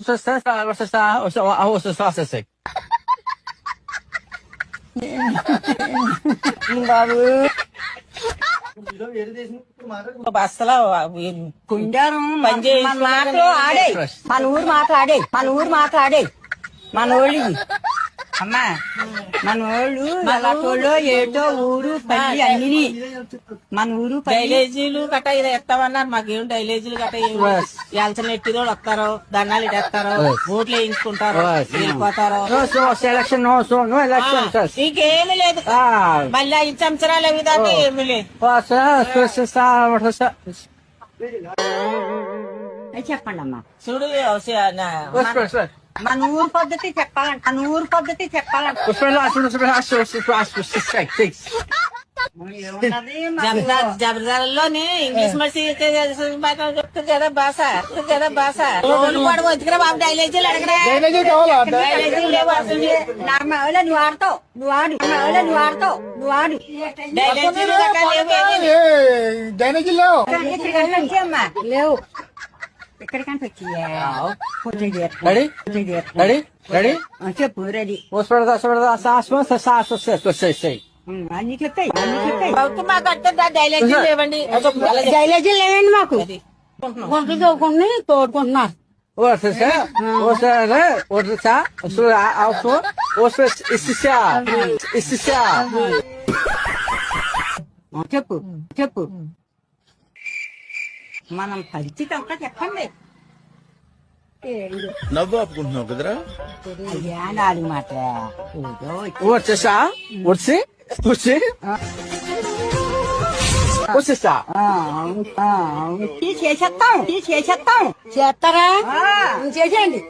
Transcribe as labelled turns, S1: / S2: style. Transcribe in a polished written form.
S1: Você está assim.
S2: బాబు బస్సులో కుండారు మన మాటలు ఆడే మన ఊరు మాట్లాడే మన ఊళ్ళి అమ్మా మన వాళ్ళు అలాంటోళ్ళు ఏటో ఊరు పల్లి అన్ని మన ఊరు డైలేజీలు గట్ట ఇది ఎత్తామన్నారు మాకేం డైలేజీలు గట్ట ఎలసిన ఎట్టిదో వస్తారు దండాలు ఇటేస్తారు ఓట్లు వేయించుకుంటారు వెళ్ళిపోతారు
S1: Election, no election.
S2: నీకేమీ లేదు మళ్ళీ 5 సంవత్సరాలు అవి దాకా ఏమీ లేదు చెప్పండి అమ్మా చూడు మన ఊరు పద్ధతి చెప్పాలంట మన ఊరు పద్ధతి చెప్పాలంట జబర్దార్లోని ఇంగ్లీష్ మనిషి చెప్తుంది కదా భాష కూడా వద్దుకురా బాబు డైలేజీలు అడగరా డైలేజీలు లేవు అసలు నువ్వు ఆడతావు నువ్వు ఆడు డైలేజీలు అమ్మా లేవు ఎక్కడికంటే చెప్పు రెడీ అన్ని చెప్తాయి డైలాజీలు లేవండి మాకు గుంటలు చదువుకుని తోడుకుంటున్నారు చెప్పు మనం పరిస్థితి అంతా చెప్పండి
S3: నవ్వు ఆపుకుంటున్నావు కదరా
S2: అయ్యా నాలుగు మాట
S1: వచ్చేసా వచ్చి
S2: చేసేస్తాం చేస్తారా చేసేయండి